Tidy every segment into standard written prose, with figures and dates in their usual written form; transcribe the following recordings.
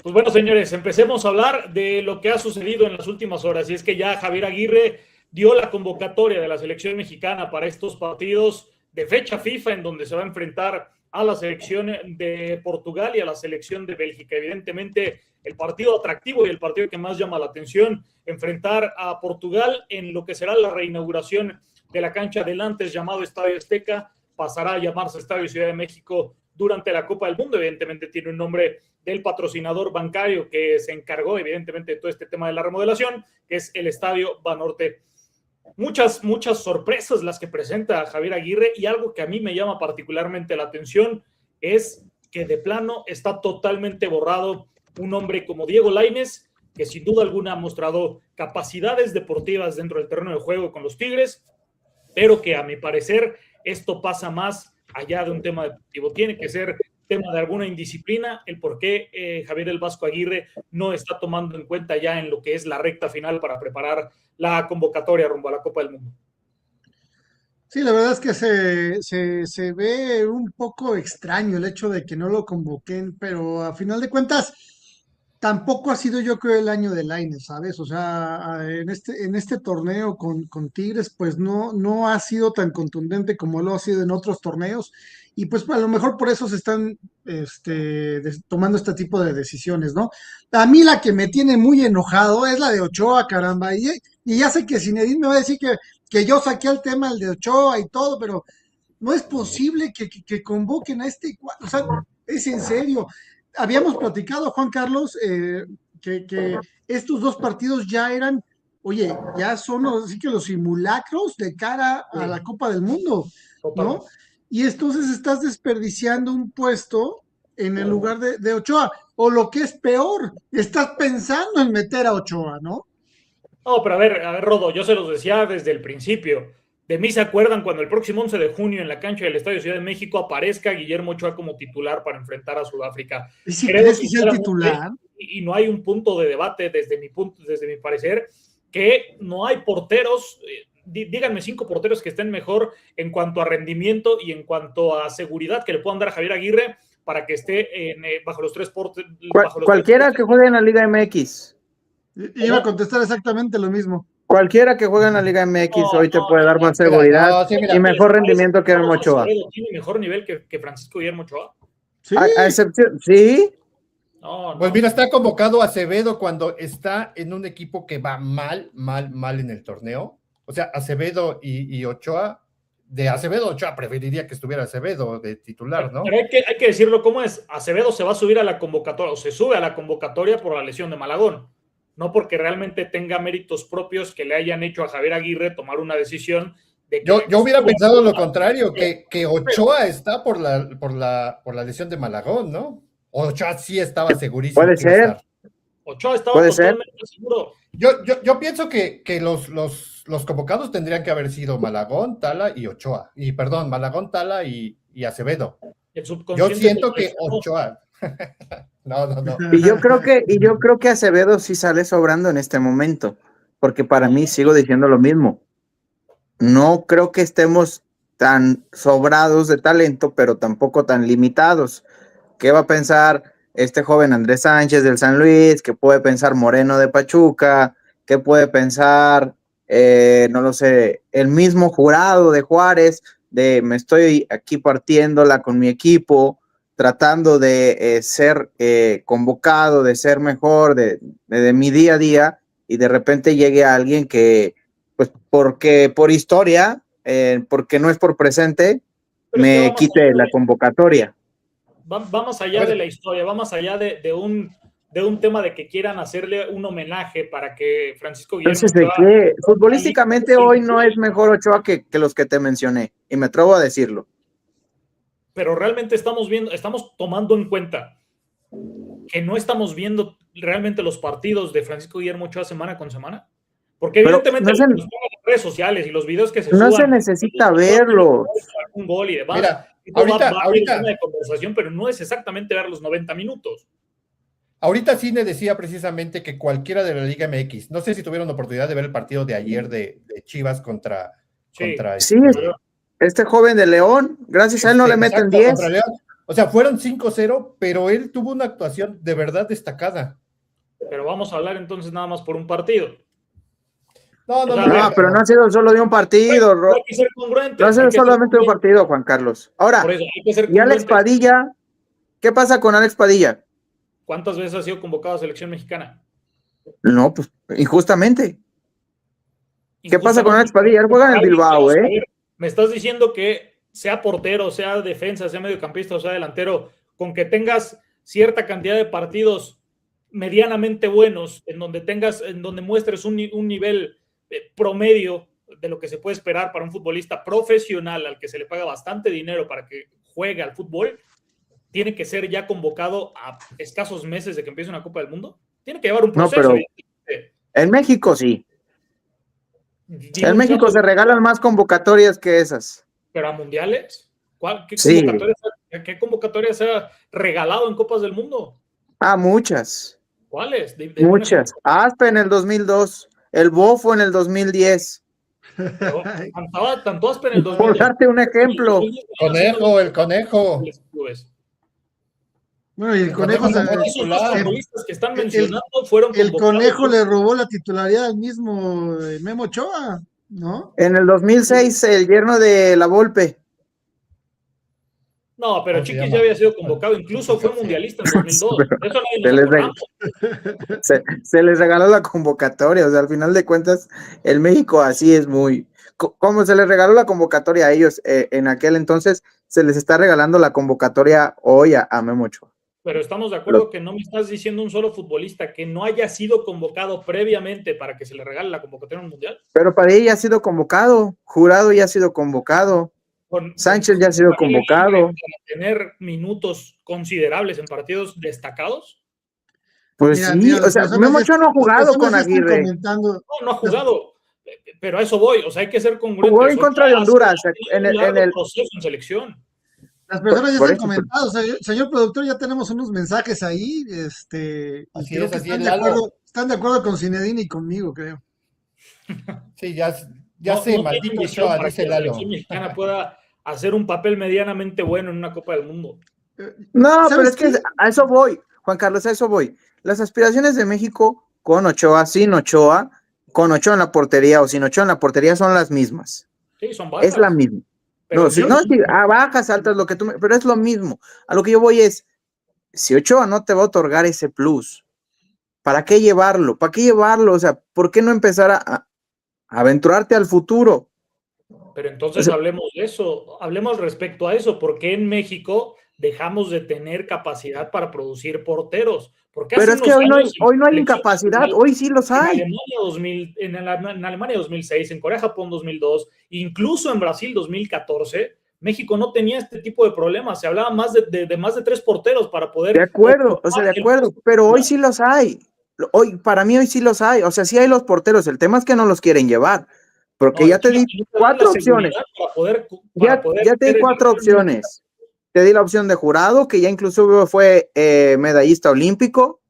Pues bueno, señores, empecemos a hablar de lo que ha sucedido en las últimas horas. Y es que ya Javier Aguirre dio la convocatoria de la selección mexicana para estos partidos de fecha FIFA, en donde se va a enfrentar a la selección de Portugal y a la selección de Bélgica. Evidentemente, el partido atractivo y el partido que más llama la atención, enfrentar a Portugal en lo que será la reinauguración de la cancha del antes llamado Estadio Azteca, pasará a llamarse Estadio Ciudad de México durante la Copa del Mundo. Evidentemente tiene un nombre del patrocinador bancario que se encargó evidentemente de todo este tema de la remodelación, que es el Estadio Banorte. Muchas sorpresas las que presenta Javier Aguirre, y algo que a mí me llama particularmente la atención es que de plano está totalmente borrado un hombre como Diego Lainez, que sin duda alguna ha mostrado capacidades deportivas dentro del terreno de juego con los Tigres, pero que a mi parecer esto pasa más allá de un tema deportivo. Tiene que ser tema de alguna indisciplina, el por qué Javier el Vasco Aguirre no está tomando en cuenta ya en lo que es la recta final para preparar la convocatoria rumbo a la Copa del Mundo. Sí, la verdad es que se ve un poco extraño el hecho de que no lo convoquen, pero a final de cuentas tampoco ha sido yo creo el año de Lainez, ¿sabes? O sea, en este torneo con Tigres, pues no ha sido tan contundente como lo ha sido en otros torneos, y pues a lo mejor por eso se están tomando este tipo de decisiones, ¿no? A mí la que me tiene muy enojado es la de Ochoa, caramba, y ya sé que Zinedine me va a decir que yo saqué el tema el de Ochoa y todo, pero no es posible que convoquen a o sea, es en serio. Habíamos platicado, Juan Carlos, que estos dos partidos ya eran, oye, ya son así que los simulacros de cara a Sí, la Copa del Mundo, ¿no? totalmente. Y entonces estás desperdiciando un puesto en el lugar de Ochoa, o lo que es peor, estás pensando en meter a Ochoa, ¿no? No, pero a ver, Rodo, yo se los decía desde el principio. De mí se acuerdan cuando el próximo 11 de junio en la cancha del Estadio Ciudad de México aparezca Guillermo Ochoa como titular para enfrentar a Sudáfrica. ¿Y si Creo crees que sea el sinceramente, titular? y no hay un punto de debate desde mi parecer, que no hay porteros, díganme 5 porteros que estén mejor en cuanto a rendimiento y en cuanto a seguridad que le puedan dar a Javier Aguirre para que esté bajo los tres portes, bajo los tres Cualquiera postes. que juegue en la Liga MX, Iba a ¿Cómo? contestar exactamente lo mismo. cualquiera que juegue en la Liga MX No, hoy te puede dar no, más no. Mira, seguridad no, sí, y mira. ¿Les mejor parece rendimiento que que Carlos Ochoa. Acevedo tiene mejor nivel que Francisco Guillermo Ochoa? Sí, A excepción, sí, No, Pues no. mira, está convocado Acevedo cuando está en un equipo que va mal en el torneo. O sea, Acevedo y Ochoa, de Acevedo Ochoa preferiría que estuviera Acevedo de titular, Pero ¿no? hay que decirlo como es. Acevedo se va a subir a la convocatoria, o se sube a la convocatoria por la lesión de Malagón. No porque realmente tenga méritos propios que le hayan hecho a Javier Aguirre tomar una decisión de que Yo hubiera suba. pensado lo contrario, que Ochoa está por la lesión de Malagón, ¿no? Ochoa sí estaba segurísimo puede que iba a ser, estar. Ochoa estaba puede ser. totalmente seguro. Yo pienso que los convocados tendrían que haber sido Malagón, Tala y Ochoa. Y perdón, Malagón, Tala y Acevedo. El Yo subconsciente te siento que traicionó. Ochoa. No. Y yo creo que Acevedo sí sale sobrando en este momento, porque para mí sigo diciendo lo mismo. No creo que estemos tan sobrados de talento, pero tampoco tan limitados. ¿Qué va a pensar este joven Andrés Sánchez del San Luis? ¿Qué puede pensar Moreno de Pachuca? ¿Qué puede pensar, no lo sé, el mismo Jurado de Juárez? De me estoy aquí partiéndola con mi equipo, tratando de ser convocado, de ser mejor, de mi día a día, y de repente llegue a alguien que, pues, porque por historia, porque no es por presente, Pero es que me quite la convocatoria. va más A allá de ver, la historia, va más allá de un tema de que quieran hacerle un homenaje para que Francisco Guillermo Entonces, ¿de Ochoa qué? salga. Futbolísticamente hoy no es mejor Ochoa que los que te mencioné, y me atrevo a decirlo. Pero realmente estamos tomando en cuenta que no estamos viendo realmente los partidos de Francisco Guillermo Ochoa semana con semana. Porque Pero evidentemente los redes sociales y los videos que se no se suban, necesita verlos. un gol y demás, mira, esto ahorita, va a haber un tema ahorita, de conversación, pero no es exactamente ver los 90 minutos. ahorita Cine decía precisamente que cualquiera de la Liga MX, no sé si tuvieron la oportunidad de ver el partido de ayer de Chivas Sí, Sí, lo veo. este joven de León, gracias a él no le meten exacto, contra 10. León. O sea, fueron 5-0, pero él tuvo una actuación de verdad destacada. Pero vamos a hablar entonces nada más por un partido. No, No, pero no ha sido solo de un partido, Hay que ser congruentes. no ha sido solamente de un partido, Juan Carlos. Ahora, Por eso hay que ser y Alex congruentes. Padilla, ¿qué pasa con Alex Padilla? ¿Cuántas veces ha sido convocado a selección mexicana? No, pues injustamente. ¿Qué pasa con Alex Padilla? Él juega en el Bilbao, A ver, me estás diciendo que sea portero, sea defensa, sea mediocampista o sea delantero, con que tengas cierta cantidad de partidos medianamente buenos, en donde muestres un nivel promedio de lo que se puede esperar para un futbolista profesional al que se le paga bastante dinero para que juegue al fútbol, tiene que ser ya convocado a escasos meses de que empiece una Copa del Mundo. Tiene que llevar un proceso. No, pero en México sí. En México se regalan más convocatorias que esas. ¿Pero a mundiales? Sí. ¿Qué convocatorias se ha regalado en Copas del Mundo? Ah, muchas. ¿Cuáles? Muchas. Aspe en el 2002, el Bofo en el 2010. Tanto Aspe en el 2010. Por darte un ejemplo. El Conejo. Bueno, y el Conejo, esos dos futbolistas que están mencionando fueron el Conejo le robó la titularidad al mismo Memo Ochoa, ¿no? En el 2006, el yerno de La Volpe. No, pero Chiquis ya había sido convocado, incluso fue mundialista en 2002. Eso se les regaló la convocatoria, o sea, al final de cuentas, el México así es muy... Como se les regaló la convocatoria a ellos en aquel entonces, se les está regalando la convocatoria hoy a Memo Ochoa. Pero estamos de acuerdo que no me estás diciendo un solo futbolista que no haya sido convocado previamente para que se le regale la convocatoria en un mundial. Pero Padilla ya ha sido convocado, Jurado ya ha sido convocado, Sánchez ya ha sido convocado. ¿Para tener minutos considerables en partidos destacados? Pues mira, o sea, Memo Ochoa no ha jugado con Aguirre. No ha jugado, pero a eso voy, o sea, hay que ser congruentes. Jugó en contra de Honduras en el proceso en selección. Las personas ya están comentando, señor productor, ya tenemos unos mensajes ahí, así creo es, que así están de acuerdo con Zinedine y conmigo, creo. Sí, ya sé, maldito Ochoa, dice Lalo. La selección mexicana pueda hacer un papel medianamente bueno en una Copa del Mundo. No, pero es que a eso voy, Juan Carlos, a eso voy. Las aspiraciones de México con Ochoa, sin Ochoa, con Ochoa en la portería o sin Ochoa en la portería son las mismas. Sí, son bajas. Es la misma. Pero bajas, altas, lo que tú pero es lo mismo. A lo que yo voy es, si Ochoa no te va a otorgar ese plus, ¿para qué llevarlo? ¿Para qué llevarlo? O sea, ¿por qué no empezar a aventurarte al futuro? Pero entonces hablemos de eso, hablemos respecto a eso, ¿por qué en México dejamos de tener capacidad para producir porteros? Porque pero es que hoy no hay incapacidad, hoy sí los hay. En Alemania 2006, en Corea, Japón 2002, incluso en Brasil 2014, México no tenía este tipo de problemas, se hablaba más de más de 3 porteros para poder... De acuerdo, pero hoy sí los hay. Para mí hoy sí los hay, o sea, sí hay los porteros, el tema es que no los quieren llevar. Porque ya te di 4 opciones. Ya te di 4 opciones. Te di la opción de Jurado, que ya incluso fue medallista olímpico.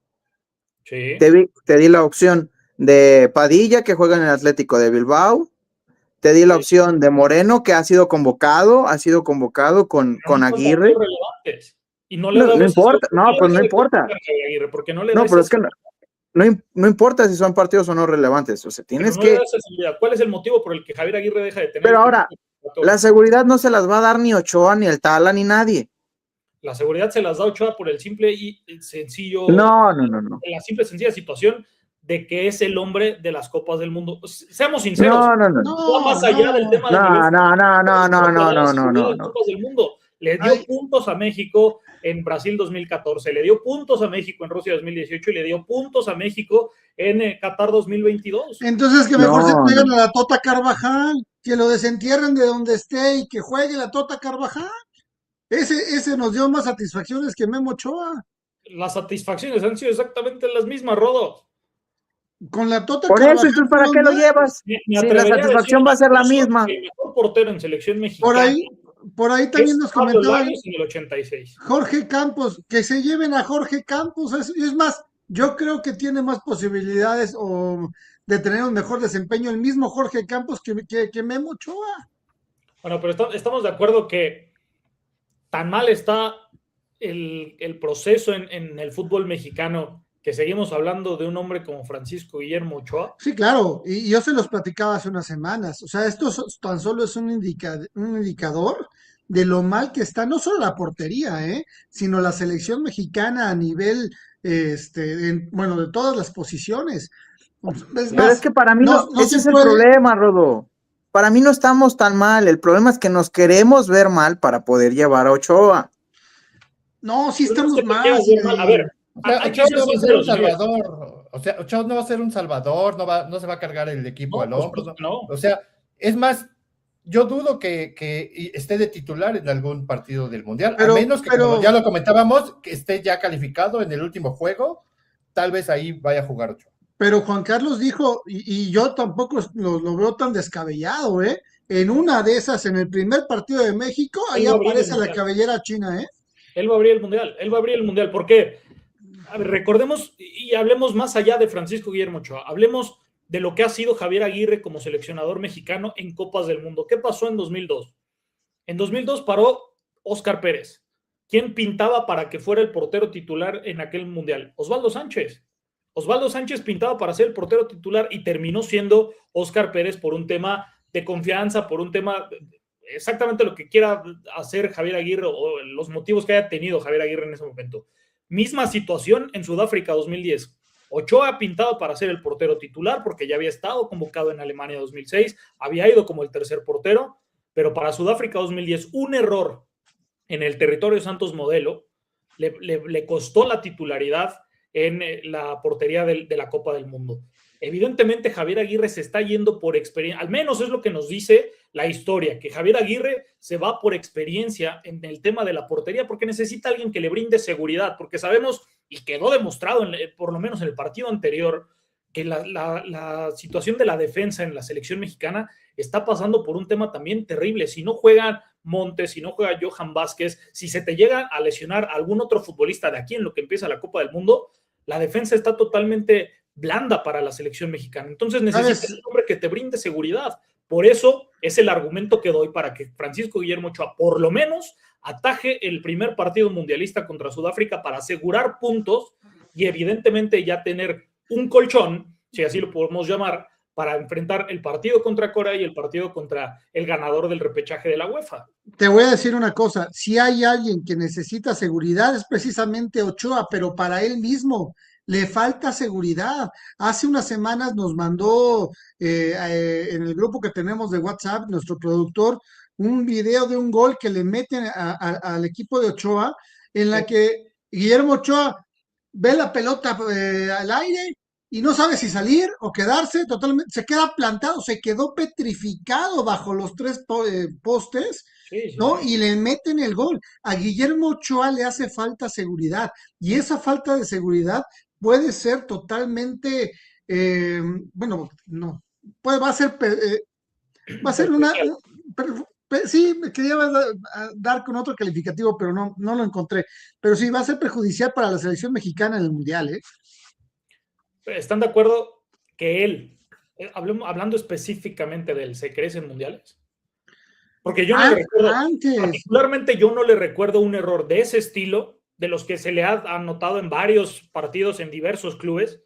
Sí. Te di la opción de Padilla, que juega en el Atlético de Bilbao. Te di la opción de Moreno, que ha sido convocado con Aguirre. Y no importa, pues no importa. Porque no le pero es que no importa si son partidos o no relevantes, o sea, tienes que... ¿Cuál es el motivo por el que Javier Aguirre deja de tener? Pero ahora, la seguridad no se las va a dar ni Ochoa, ni el Tala, ni nadie. La seguridad se las da Ochoa por el simple y sencillo... No. La simple y sencilla situación de que es el hombre de las Copas del Mundo. Seamos sinceros. No. Más allá del tema No. Copas del Mundo. Le dio puntos a México en Brasil 2014, le dio puntos a México en Rusia 2018 y le dio puntos a México en Qatar 2022. Entonces que mejor se traigan a la Tota Carvajal, que lo desentierren de donde esté y que juegue la Tota Carvajal. Ese nos dio más satisfacciones que Memo Ochoa. Las satisfacciones han sido exactamente las mismas, Rodo. Con la Tota Por Carvajal. Eso, entonces, ¿para qué lo llevas? Si la satisfacción va a ser la misma. El mejor portero en selección mexicana. Por ahí también nos comentaban en el 86. Jorge Campos, que se lleven a Jorge Campos. Es más, yo creo que tiene más posibilidades de tener un mejor desempeño el mismo Jorge Campos que Memo Ochoa. Bueno, pero estamos de acuerdo que tan mal está el proceso en el fútbol mexicano, que seguimos hablando de un hombre como Francisco Guillermo Ochoa? Sí, claro, y yo se los platicaba hace unas semanas. O sea, tan solo es un indicador de lo mal que está, no solo la portería, sino la selección mexicana a nivel, bueno, de todas las posiciones. Es Pero es más, que para mí no, no ese se es el puede, problema, Rodo. Para mí no estamos tan mal. El problema es que nos queremos ver mal para poder llevar a Ochoa. no, sí Pero no es estamos que te mal, quieras ver mal. A Zinedine. ver, O sea, hay que Ochoa ser no va a ser un sinceros, Miguel. salvador. O sea, Ochoa no va a ser un salvador, no se va a cargar el equipo No, al por hombro. supuesto que no. O sea, es más, yo dudo que esté de titular en algún partido del Mundial, a menos que, como ya lo comentábamos, que esté ya calificado en el último juego, tal vez ahí vaya a jugar Ochoa. Pero Juan Carlos dijo, y yo tampoco lo veo tan descabellado, ¿eh? En una de esas, en el primer partido de México, ahí Él va a abrir el aparece la mundial. cabellera china, ¿eh? Él va a abrir el mundial. Él va a abrir el mundial. ¿Por qué? A ver, recordemos y hablemos más allá de Francisco Guillermo Ochoa. Hablemos de lo que ha sido Javier Aguirre como seleccionador mexicano en Copas del Mundo. ¿Qué pasó en 2002? En 2002 paró Óscar Pérez. ¿Quién pintaba para que fuera el portero titular en aquel mundial? Osvaldo Sánchez. Osvaldo Sánchez pintaba para ser el portero titular y terminó siendo Óscar Pérez por un tema de confianza, por un tema exactamente lo que quiera hacer Javier Aguirre o los motivos que haya tenido Javier Aguirre en ese momento. Misma situación en Sudáfrica 2010. Ochoa pintado para ser el portero titular porque ya había estado convocado en Alemania 2006, había ido como el tercer portero, pero para Sudáfrica 2010 un error en el territorio Santos Modelo le costó la titularidad en la portería de la Copa del Mundo. Evidentemente Javier Aguirre se está yendo por experiencia, al menos es lo que nos dice la historia, que Javier Aguirre se va por experiencia en el tema de la portería porque necesita alguien que le brinde seguridad, porque sabemos, y quedó demostrado por lo menos en el partido anterior, que la situación de la defensa en la selección mexicana está pasando por un tema también terrible. Si no juegan Montes, si no juega Johan Vázquez, si se te llega a lesionar algún otro futbolista de aquí en lo que empieza la Copa del Mundo, la defensa está totalmente blanda para la selección mexicana. Entonces necesitas un hombre que te brinde seguridad. Por eso es el argumento que doy para que Francisco Guillermo Ochoa por lo menos ataje el primer partido mundialista contra Sudáfrica para asegurar puntos y evidentemente ya tener un colchón, si así lo podemos llamar, para enfrentar el partido contra Corea y el partido contra el ganador del repechaje de la UEFA. Te voy a decir una cosa, si hay alguien que necesita seguridad es precisamente Ochoa, pero para él mismo le falta seguridad. Hace unas semanas nos mandó en el grupo que tenemos de WhatsApp, nuestro productor, un video de un gol que le meten al equipo de Ochoa, en la que Guillermo Ochoa ve la pelota al aire y no sabe si salir o quedarse, totalmente, se queda plantado, se quedó petrificado bajo los tres postes, ¿no? Y le meten el gol. A Guillermo Ochoa le hace falta seguridad y esa falta de seguridad puede ser totalmente, bueno, no, va a ser sí, me quería dar con otro calificativo, pero no lo encontré. Pero sí, va a ser perjudicial para la selección mexicana en el Mundial, ¿eh? ¿Están de acuerdo que él, hablando específicamente de él, se crece en mundiales? Porque yo no le recuerdo, particularmente yo no le recuerdo un error de ese estilo, de los que se le ha anotado en varios partidos en diversos clubes,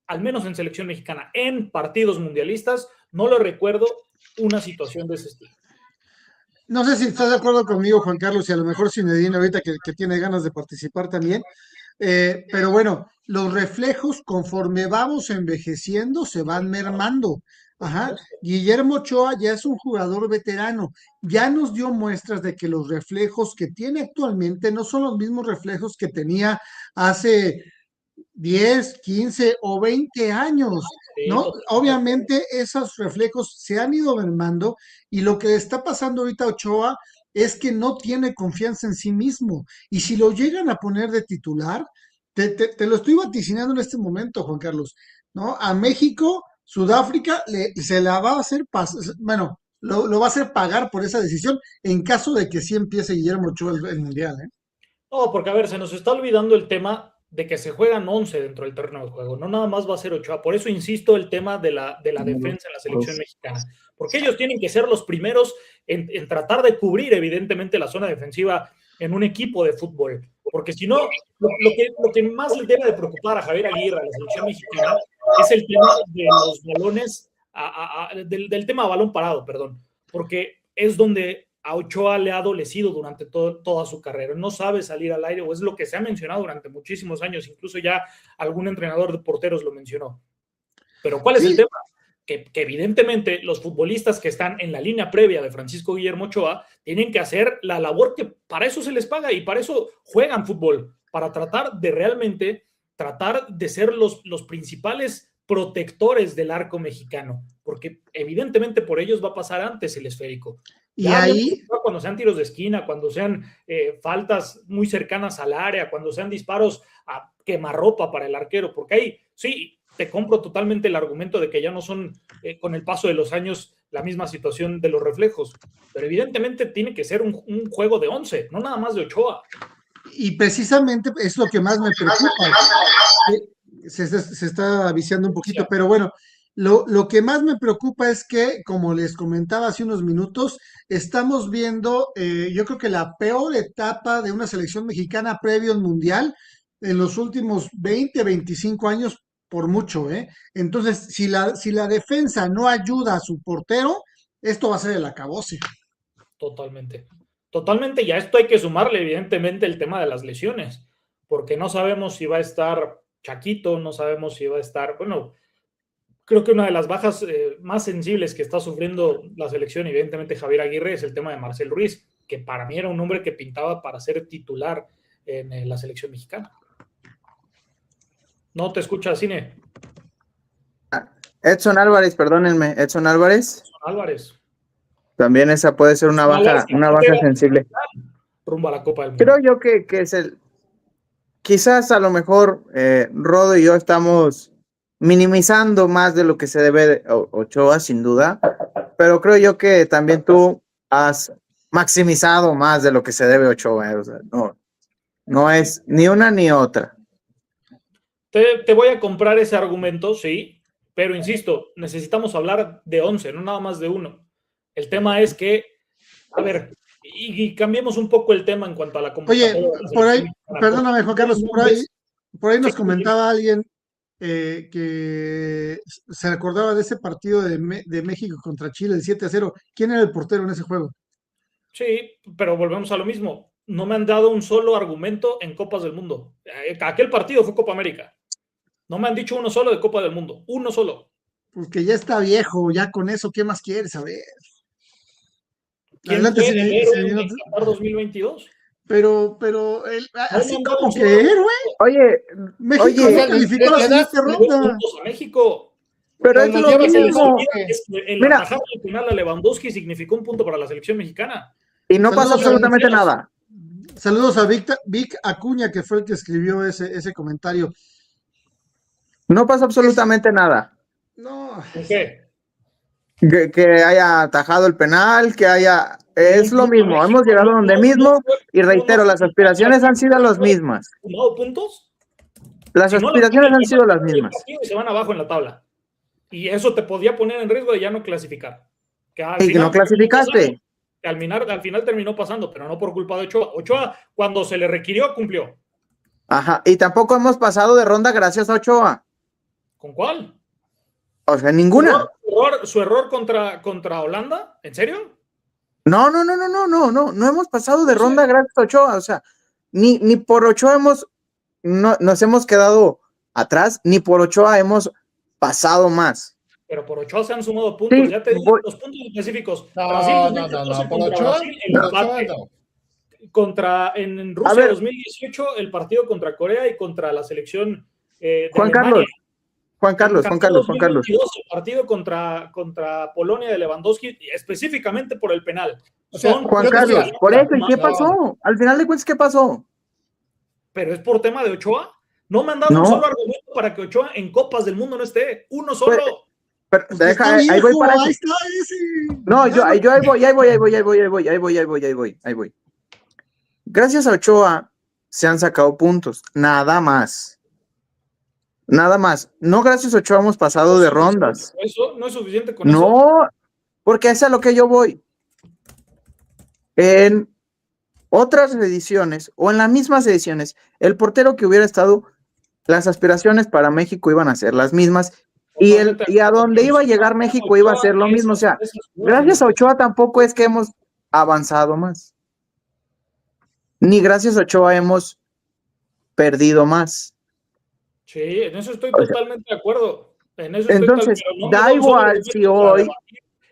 al menos en selección mexicana, en partidos mundialistas, no le recuerdo una situación de ese estilo. No sé si estás de acuerdo conmigo, Juan Carlos, y a lo mejor Zinedine ahorita que tiene ganas de participar también. Pero bueno, los reflejos conforme vamos envejeciendo se van mermando. Ajá. Guillermo Ochoa ya es un jugador veterano, ya nos dio muestras de que los reflejos que tiene actualmente no son los mismos reflejos que tenía hace 10, 15 o 20 años, ¿no? Obviamente esos reflejos se han ido mermando y lo que está pasando ahorita a Ochoa es que no tiene confianza en sí mismo y si lo llegan a poner de titular, te lo estoy vaticinando en este momento, Juan Carlos, ¿no? A México, Sudáfrica se la va a hacer, bueno, lo va a hacer pagar por esa decisión en caso de que sí empiece Guillermo Ochoa el Mundial, ¿eh? No, porque a ver, se nos está olvidando el tema de que se juegan 11 dentro del terreno de juego, no nada más va a ser Ochoa, por eso insisto el tema de la defensa en la selección mexicana, porque ellos tienen que ser los primeros en tratar de cubrir evidentemente la zona defensiva en un equipo de fútbol. Porque si no, lo que más le debe de preocupar a Javier Aguirre, a la selección mexicana, es el tema de los balones, del tema de balón parado, perdón, porque es donde a Ochoa le ha adolecido durante toda su carrera. No sabe salir al aire, o es lo que se ha mencionado durante muchísimos años, incluso ya algún entrenador de porteros lo mencionó. Pero ¿cuál es el tema? Que evidentemente los futbolistas que están en la línea previa de Francisco Guillermo Ochoa tienen que hacer la labor que para eso se les paga y para eso juegan fútbol, para tratar de ser los principales protectores del arco mexicano, porque evidentemente por ellos va a pasar antes el esférico. Y ahí, cuando sean tiros de esquina, cuando sean faltas muy cercanas al área, cuando sean disparos a quemarropa para el arquero, porque ahí sí, te compro totalmente el argumento de que ya no son, con el paso de los años, la misma situación de los reflejos, pero evidentemente tiene que ser un juego de 11, no nada más de Ochoa. y precisamente es lo que más me preocupa. Se está viciando un poquito, pero bueno, lo que más me preocupa es que, como les comentaba hace unos minutos, estamos viendo, yo creo que la peor etapa de una selección mexicana previo al Mundial en los últimos 20, 25 años, por mucho, ¿eh? Entonces, si la defensa no ayuda a su portero, esto va a ser el acabose. Totalmente. Totalmente, y a esto hay que sumarle, evidentemente, el tema de las lesiones, porque no sabemos si va a estar Chaquito, no sabemos si va a estar, bueno, creo que una de las bajas más sensibles que está sufriendo la selección, evidentemente Javier Aguirre, es el tema de Marcel Ruiz, que para mí era un hombre que pintaba para ser titular en la selección mexicana. No te escucha, Cine. Edson Álvarez, perdónenme, Edson Álvarez. Álvarez. También esa puede ser una baja sensible. Rumbo a la Copa del Mundo. Creo yo que es quizás a lo mejor Rodo y yo estamos minimizando más de lo que se debe de Ochoa, sin duda, pero creo yo que también tú has maximizado más de lo que se debe Ochoa. O sea, no es ni una ni otra. Te voy a comprar ese argumento, sí, pero insisto, necesitamos hablar de 11, no nada más de uno. El tema es que, a ver, y cambiemos un poco el tema en cuanto a la convocatoria. Oye, por ahí, perdóname, Juan Carlos, por ahí nos comentaba alguien que se recordaba de ese partido de México contra Chile, el 7-0. ¿Quién era el portero en ese juego? Sí, pero volvemos a lo mismo. No me han dado un solo argumento en Copas del Mundo. Aquel partido fue Copa América. No me han dicho uno solo de Copa del Mundo. Uno solo. Porque ya está viejo, ya con eso, ¿qué más quieres? A ver. ¿Quién fue el héroe en Qatar 2022? Pero así como que héroe. Oye, México no calificó la siguiente ronda. A México. Pero es lo mismo. La tajada al final a Lewandowski significó un punto para la selección mexicana. Y no pasó absolutamente nada. Saludos a Vic Acuña, que fue el que escribió ese comentario. No pasó absolutamente nada. No. ¿Qué? Que haya atajado el penal, que haya... Es lo mismo, hemos llegado donde mismo y reitero, las aspiraciones han sido las mismas. ¿Sumado puntos? Las aspiraciones han sido las mismas. Y se van abajo en la tabla. Y eso te podía poner en riesgo de ya no clasificar. Y no clasificaste. Al final terminó pasando, pero no por culpa de Ochoa. Ochoa, cuando se le requirió, cumplió. Ajá, y tampoco hemos pasado de ronda gracias a Ochoa. ¿Con cuál? O sea, ninguna. ¿Su error contra Holanda? ¿En serio? No hemos pasado de ronda gracias a Ochoa. O sea, ni por Ochoa nos hemos quedado atrás, ni por Ochoa hemos pasado más. Pero por Ochoa se han sumado puntos. Sí, ya te digo los puntos específicos. No, por Ochoa no. En Rusia 2018, el partido contra Corea y contra la selección de Alemania. Juan Carlos. El partido contra Polonia de Lewandowski, específicamente por el penal. Juan Carlos, por eso, ¿y qué pasó? Al final de cuentas, ¿qué pasó? Pero es por tema de Ochoa. No me han dado un solo argumento para que Ochoa en Copas del Mundo no esté. Uno solo. Pero deja, ahí voy para ahí. No, ahí voy. Gracias a Ochoa se han sacado puntos, nada más. No, gracias a Ochoa hemos pasado de rondas. Eso no es suficiente con eso. No, porque es a lo que yo voy. En otras ediciones o en las mismas ediciones, el portero que hubiera estado, las aspiraciones para México iban a ser las mismas y a donde iba a llegar México iba a ser lo mismo. O sea, gracias a Ochoa tampoco es que hemos avanzado más, ni gracias a Ochoa hemos perdido más. Sí, en eso estoy totalmente de acuerdo. En eso entonces, no da igual si hoy,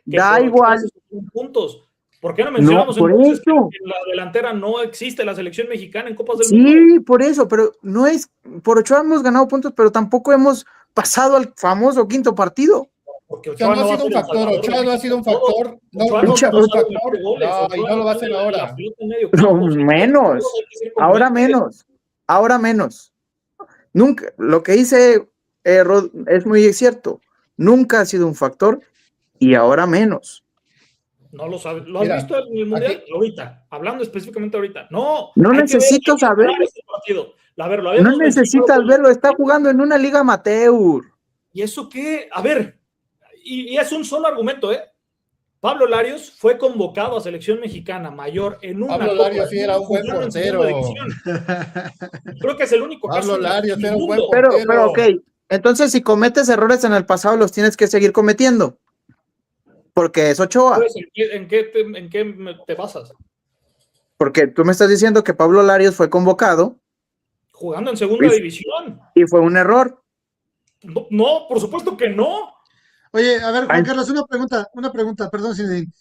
da igual. Puntos. ¿Por qué no mencionamos entonces que en la delantera no existe la selección mexicana en Copas del Mundo? Sí, por eso, pero no es, por Ochoa hemos ganado puntos, pero tampoco hemos pasado al famoso quinto partido. Porque Ochoa no ha sido un factor, Ochoa no ha sido un factor, no y no lo va a hacer ahora. No, menos, ahora menos. Nunca, lo que dice Rod es muy cierto, nunca ha sido un factor y ahora menos. No lo sabes. ¿Lo has visto en el Mundial? Aquí, ahorita, hablando específicamente ahorita. No necesito saberlo. No necesitas verlo, está jugando en una liga amateur. ¿Y eso qué? A ver, y es un solo argumento, ¿eh? Pablo Larios fue convocado a selección mexicana mayor en una Pablo Larios sí era un buen portero. Creo que es el único Pablo Larios era un buen portero. Pero ok, entonces si cometes errores en el pasado los tienes que seguir cometiendo. Porque es Ochoa. Pues, ¿en qué te basas? Porque tú me estás diciendo que Pablo Larios fue convocado. Jugando en segunda división. Y fue un error. No, por supuesto que no. Oye, a ver, Juan Carlos, una pregunta, perdón, Zinedine.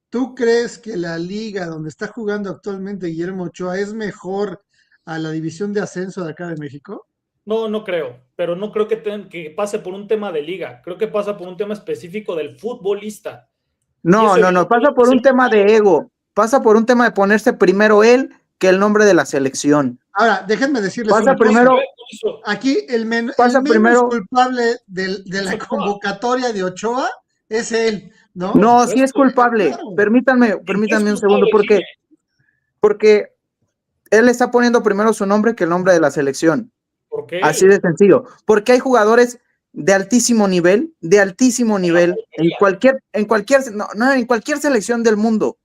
¿Tú crees que la liga donde está jugando actualmente Guillermo Ochoa es mejor a la división de ascenso de acá de México? No creo, pero no creo que pase por un tema de liga, creo que pasa por un tema específico del futbolista. No, pasa por un tema de ego, pasa por un tema de ponerse primero él que el nombre de la selección. Ahora, déjenme decirles pasa primero, cosa. Aquí el menos culpable de la convocatoria de Ochoa es él, ¿no? No, sí es culpable. Claro. Permítanme un segundo, porque él está poniendo primero su nombre que el nombre de la selección. ¿Por qué? Así de sencillo. Porque hay jugadores de altísimo nivel, en cualquier selección del mundo,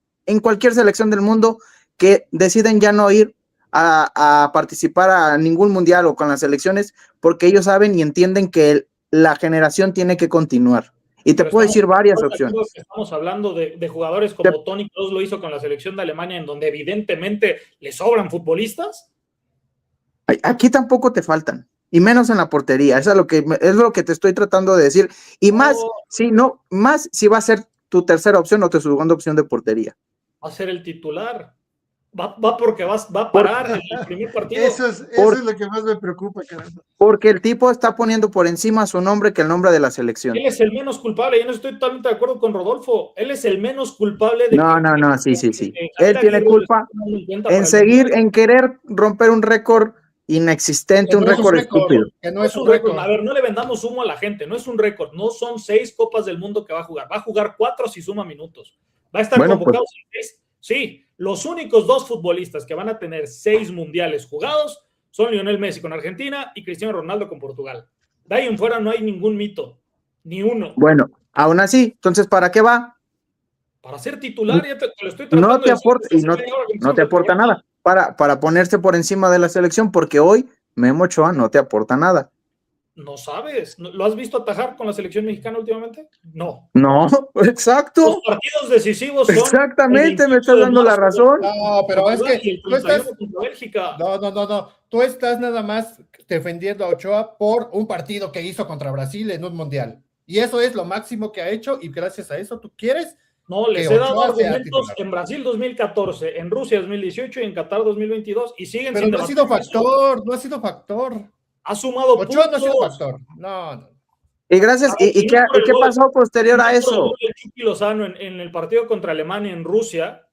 que deciden ya no ir a participar a ningún mundial o con las selecciones, porque ellos saben y entienden que la generación tiene que continuar. Y te puedo decir varias opciones. Estamos hablando de jugadores como Toni Kroos lo hizo con la selección de Alemania, en donde evidentemente le sobran futbolistas. Aquí tampoco te faltan, y menos en la portería. Eso es lo que te estoy tratando de decir. Y más si va a ser tu tercera opción o tu segunda opción de portería. Va a ser el titular. Va porque va a parar en el primer partido. Eso es lo que más me preocupa, caramba. Porque el tipo está poniendo por encima su nombre que el nombre de la selección. Él es el menos culpable. Yo no estoy totalmente de acuerdo con Rodolfo. Él es el menos culpable de sí. Él tiene culpa en querer romper un récord inexistente, un récord estúpido. Que no es un récord. A ver, no le vendamos humo a la gente. No es un récord. No son 6 Copas del Mundo que va a jugar. Va a jugar 4 si suma minutos. Va a estar convocado en 6. Sí, los únicos 2 futbolistas que van a tener 6 mundiales jugados son Lionel Messi con Argentina y Cristiano Ronaldo con Portugal. De ahí en fuera no hay ningún mito, ni uno. Bueno, aún así, entonces, ¿para qué va? Para ser titular, ya te lo estoy tratando no te aporta, y no te aporta nada. Para ponerse por encima de la selección, porque hoy Memo Ochoa no te aporta nada. No sabes. ¿Lo has visto atajar con la selección mexicana últimamente? No. No, exacto. Los partidos decisivos son... Exactamente, me estás dando la razón. No, pero es que tú estás... No. Tú estás nada más defendiendo a Ochoa por un partido que hizo contra Brasil en un mundial. Y eso es lo máximo que ha hecho y gracias a eso tú quieres... No, les he dado argumentos en Brasil 2014, en Rusia 2018 y en Qatar 2022 y siguen pero no ha sido factor. Ha sumado Ochoa no ha sido factor. No. Y gracias, ¿y qué pasó posterior a eso? El Chucky Lozano en el partido contra Alemania en Rusia,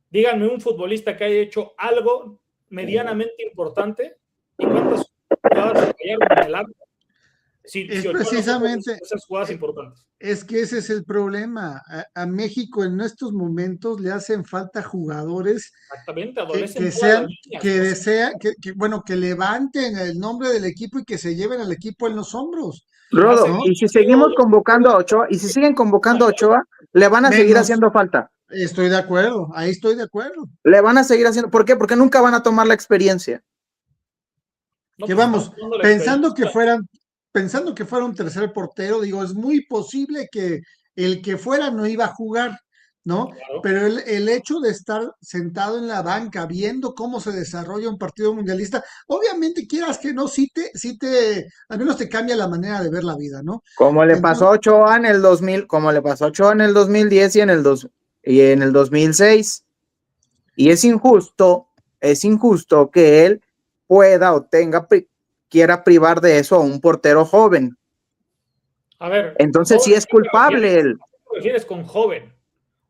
díganme un futbolista que haya hecho algo medianamente importante y cuántas jugadas fallaron en el arco. Es precisamente esas jugadas importantes. Es que ese es el problema. A México en estos momentos le hacen falta jugadores que levanten el nombre del equipo y que se lleven al equipo en los hombros. Rodo, y si seguimos convocando a Ochoa, y si siguen convocando a Ochoa, le van a seguir haciendo falta. Estoy de acuerdo, ahí estoy de acuerdo. Le van a seguir haciendo. ¿Por qué? Porque nunca van a tomar la experiencia. No, Que pues vamos, estamos dando la pensando pensando que fuera un tercer portero, digo, es muy posible que el que fuera no iba a jugar, ¿no? Claro. Pero el hecho de estar sentado en la banca viendo cómo se desarrolla un partido mundialista, obviamente quieras que no, al menos te cambia la manera de ver la vida, ¿no? Como le pasó Entonces, a Ochoa en el 2000, como le pasó a Ochoa en el 2010 y en el 2006. Y es injusto que él pueda o quiera privar de eso a un portero joven. A ver, Entonces sí joven, es culpable él. ¿a qué te refieres con joven?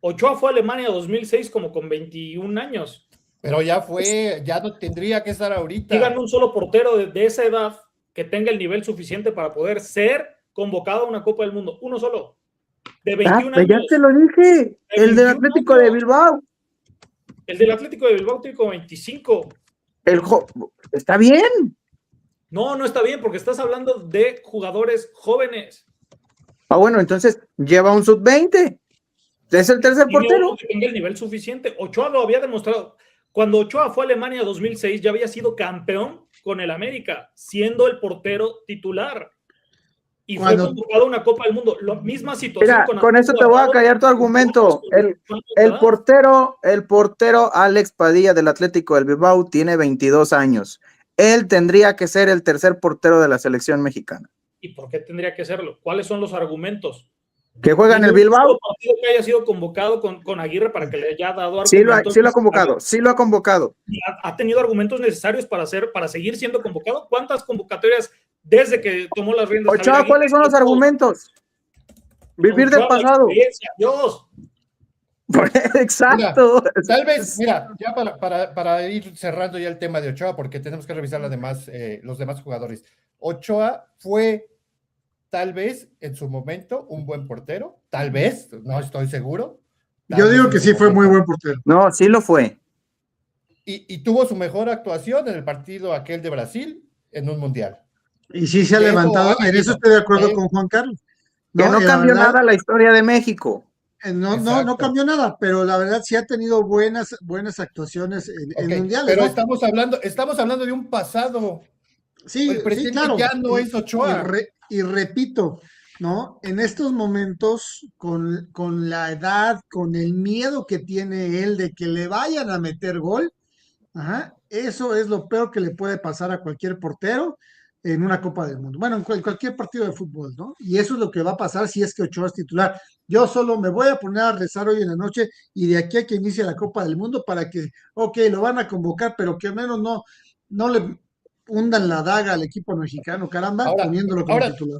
Ochoa fue a Alemania 2006 como con 21 años. Pero ya fue, ya no tendría que estar ahorita. Díganme un solo portero de esa edad que tenga el nivel suficiente para poder ser convocado a una Copa del Mundo. Uno solo. De 21 Pues ya años. te lo dije, el del 21 Atlético años. de Bilbao. El del Atlético de Bilbao tiene como 25. Está bien. No, no está bien porque estás hablando de jugadores jóvenes. Bueno, entonces lleva un sub-20. Es el tercer Tiene portero. uno que tenga el nivel suficiente. Ochoa lo había demostrado. Cuando Ochoa fue a Alemania 2006 ya había sido campeón con el América, siendo el portero titular. Y fue convocado a una Copa del Mundo. La misma situación. Mira, con eso te voy a callar tu argumento. El portero Alex Padilla del Atlético del Bilbao tiene 22 años. Él tendría que ser el tercer portero de la selección mexicana. ¿Y por qué tendría que serlo? ¿Cuáles son los argumentos? ¿Que juega en el Bilbao? Partido que haya sido convocado con Aguirre para que le haya dado argumentos. Sí lo ha convocado. ¿Ha tenido argumentos necesarios para seguir siendo convocado? ¿Cuántas convocatorias desde que tomó las riendas? Ochoa, ¿cuáles son los argumentos? Vivir del pasado. Dios. Exacto. Mira, tal vez, mira, ya para ir cerrando ya el tema de Ochoa, porque tenemos que revisar los demás jugadores. Ochoa fue, tal vez, en su momento, un buen portero. Tal vez, no estoy seguro. Yo digo que sí fue muy buen portero. No, sí lo fue. Y tuvo su mejor actuación en el partido aquel de Brasil en un mundial. Y sí se ha levantado, en eso estoy de acuerdo con Juan Carlos. Que no cambió nada la historia de México. No cambió nada, pero la verdad sí ha tenido buenas actuaciones en mundiales. Pero estamos hablando de un pasado. Sí, el presente claro. Ya no es Ochoa. Y repito, ¿no? En estos momentos, con la edad, con el miedo que tiene él de que le vayan a meter gol, eso es lo peor que le puede pasar a cualquier portero en una Copa del Mundo. Bueno, en cualquier partido de fútbol, ¿no? Y eso es lo que va a pasar si es que Ochoa es titular. Yo solo me voy a poner a rezar hoy en la noche y de aquí a que inicie la Copa del Mundo para que, ok, lo van a convocar, pero que al menos no le hundan la daga al equipo mexicano, caramba, poniéndolo como titular.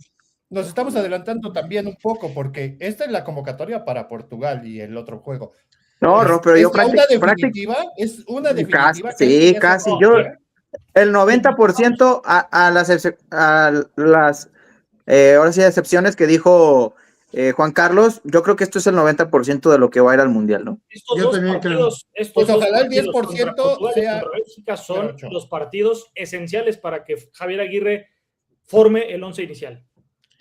Nos estamos adelantando también un poco porque esta es la convocatoria para Portugal y el otro juego. No, pero yo es una definitiva. Sí, casi. Yo, el 90% a las ahora sí, excepciones que dijo Juan Carlos, yo creo que esto es el 90% de lo que va a ir al Mundial, ¿no? Estos dos partidos, pues ojalá el 10% sea Bélgica son los partidos esenciales para que Javier Aguirre forme el 11 inicial.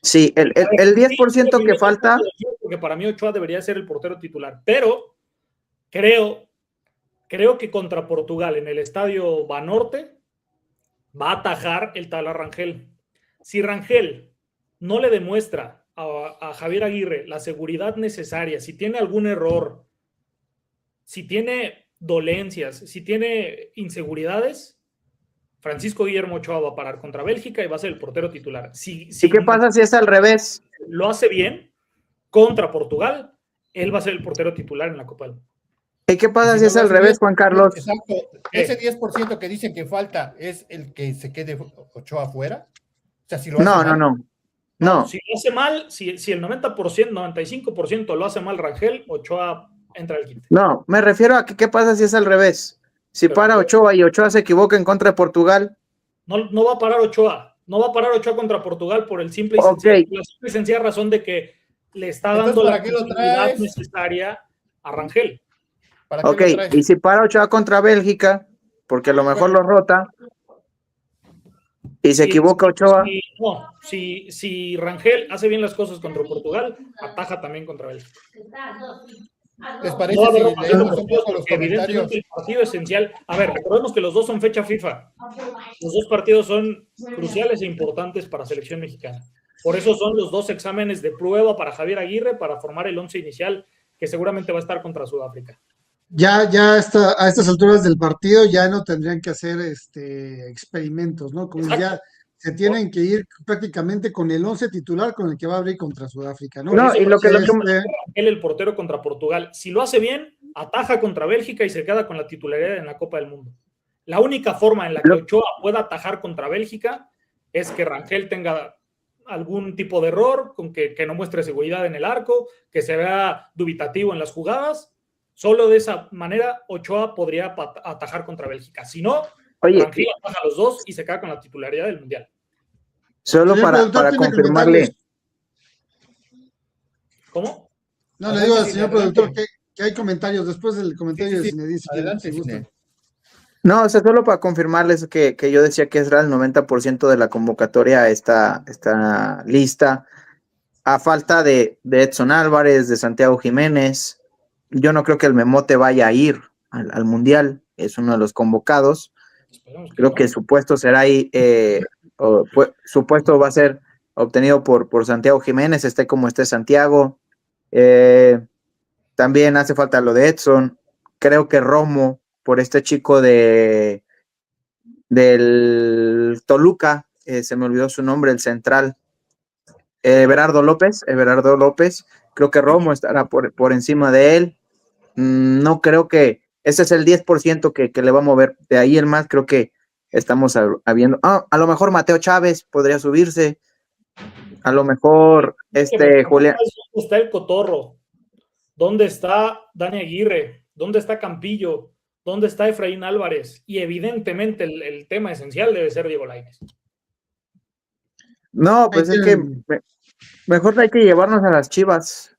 Sí, el 10% que falta. Porque para mí Ochoa debería ser el portero titular, pero creo que contra Portugal en el estadio Banorte va a atajar el tal Rangel. Si Rangel no le demuestra a Javier Aguirre la seguridad necesaria, si tiene algún error, si tiene dolencias, si tiene inseguridades, Francisco Guillermo Ochoa va a parar contra Bélgica y va a ser el portero titular. ¿Y qué pasa si es al revés? Lo hace bien contra Portugal, él va a ser el portero titular en la Copa del Mundo. ¿Y qué pasa si es al revés, Juan Carlos? Exacto. Ese 10% que dicen que falta es el que se quede Ochoa afuera. O sea, si lo hace No. Si lo hace mal, si el 90%, 95% lo hace mal Rangel, Ochoa entra al quinto. No, me refiero a que qué pasa si es al revés. Si para Ochoa y Ochoa se equivoca en contra de Portugal. No va a parar Ochoa. No va a parar Ochoa contra Portugal por el simple y sencilla razón de que le está dando la posibilidad necesaria a Rangel. Ok, y si para Ochoa contra Bélgica, porque a lo mejor lo rota, y se equivoca Ochoa. Si Rangel hace bien las cosas contra Portugal, ataja también contra Bélgica. ¿Les parece No va a haber si rotación de leemos un porteros poco los porque evidentemente comentarios? el partido esencial. A ver, recordemos que los dos son fecha FIFA. Los dos partidos son cruciales e importantes para selección mexicana. Por eso son los dos exámenes de prueba para Javier Aguirre para formar el 11 inicial que seguramente va a estar contra Sudáfrica. Ya a estas alturas del partido ya no tendrían que hacer experimentos, ¿no? Como Exacto. ya se tienen que ir prácticamente con el 11 titular con el que va a abrir contra Sudáfrica, ¿no? No, y lo que Él, el portero contra Portugal. Si lo hace bien, ataja contra Bélgica y se queda con la titularidad en la Copa del Mundo. La única forma en la que Ochoa pueda atajar contra Bélgica es que Rangel tenga algún tipo de error, con que no muestre seguridad en el arco, que se vea dubitativo en las jugadas. Solo de esa manera Ochoa podría atajar contra Bélgica. Si no, Rangel ataja a los dos y se queda con la titularidad del Mundial. Solo para confirmarle. ¿Cómo? No, le digo al señor productor que hay comentarios después del comentario de Zinedine. Adelante, Zinedine. No, o sea, solo para confirmarles que yo decía que era el 90% de la convocatoria está lista. A falta de Edson Álvarez, de Santiago Jiménez, yo no creo que el Memote vaya a ir al Mundial, es uno de los convocados. Creo que su puesto será ahí, su puesto va a ser obtenido por Santiago Jiménez, esté como esté Santiago. También hace falta lo de Edson. Creo que Romo, por este chico del Toluca, se me olvidó su nombre, el central, Everardo López, creo que Romo estará por encima de él. No creo que ese es el 10% que le va a mover. De ahí el más, creo que estamos habiendo. A lo mejor Mateo Chávez podría subirse. A lo mejor Julián. ¿Dónde está el Cotorro? ¿Dónde está Dani Aguirre? ¿Dónde está Campillo? ¿Dónde está Efraín Álvarez? Y evidentemente el tema esencial debe ser Diego Lainez. No, pues es que mejor hay que llevarnos a las Chivas.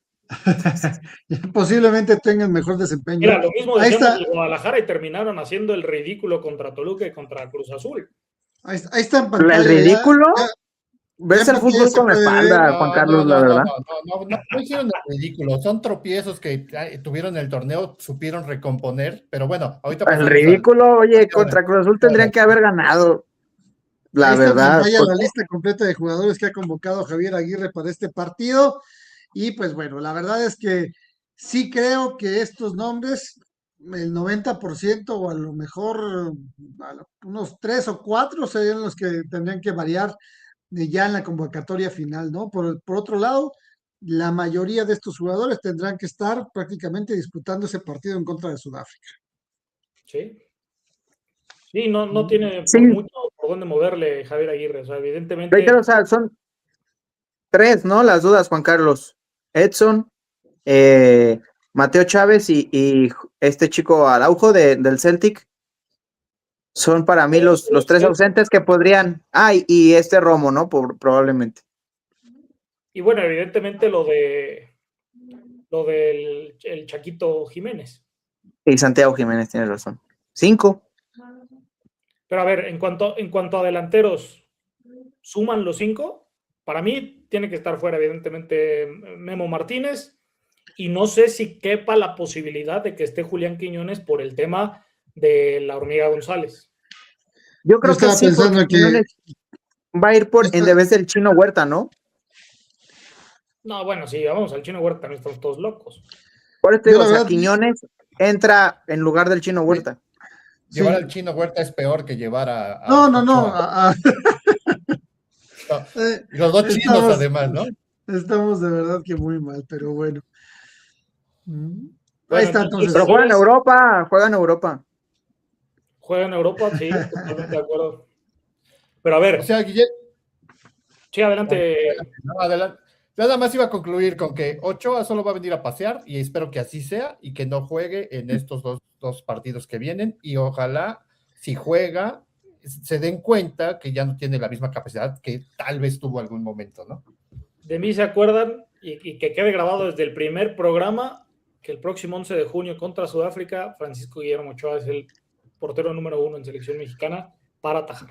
Posiblemente tengan mejor desempeño. Mira, lo mismo decíamos de Guadalajara y terminaron haciendo el ridículo contra Toluca y contra Cruz Azul. Ahí está en pantalla. ¿El ridículo? ¿Ves el fútbol con la espalda, Juan Carlos, la verdad? No hicieron el ridículo, son tropiezos que tuvieron el torneo, supieron recomponer, pero bueno, ahorita... El ridículo, oye, contra Cruz Azul tendrían que haber ganado, la verdad. Ahí está la lista completa de jugadores que ha convocado Javier Aguirre para este partido, y pues bueno, la verdad es que sí creo que estos nombres, el 90% o a lo mejor unos 3 o 4 serían los que tendrían que variar ya en la convocatoria final, ¿no? Por otro lado, la mayoría de estos jugadores tendrán que estar prácticamente disputando ese partido en contra de Sudáfrica. Sí. Sí, no tiene mucho por dónde moverle Javier Aguirre, o sea, evidentemente... Pero, o sea, son 3, ¿no? Las dudas, Juan Carlos. Edson, Mateo Chávez y este chico Araujo del Celtic. Son para mí los 3 ausentes que podrían... y este Romo, ¿no? Probablemente. Y bueno, evidentemente lo del el Chaquito Jiménez. Y Santiago Jiménez tiene razón. 5. Pero a ver, en cuanto a delanteros, ¿suman los 5? Para mí tiene que estar fuera, evidentemente, Memo Martínez. Y no sé si quepa la posibilidad de que esté Julián Quiñones por el tema de la Hormiga González. Yo creo que sí, porque Quiñones va a ir en vez del Chino Huerta, ¿no? No, bueno, sí, vamos al Chino Huerta, también estamos todos locos. Por eso te digo, o sea, Quiñones entra en lugar del Chino Huerta. Llevar al Chino Huerta es peor que llevar a No. Los dos chinos, además, ¿no? Estamos de verdad que muy mal, pero bueno. Ahí está, entonces. Pero juega en Europa. Juega en Europa, sí, totalmente de acuerdo. Pero a ver. O sea, Guillermo. Sí, adelante. Adelante. Nada más iba a concluir con que Ochoa solo va a venir a pasear y espero que así sea y que no juegue en estos dos partidos que vienen y ojalá, si juega, se den cuenta que ya no tiene la misma capacidad que tal vez tuvo algún momento, ¿no? De mí se acuerdan y que quede grabado desde el primer programa que el próximo 11 de junio contra Sudáfrica, Francisco Guillermo Ochoa es el portero número 1 en selección mexicana para atajar.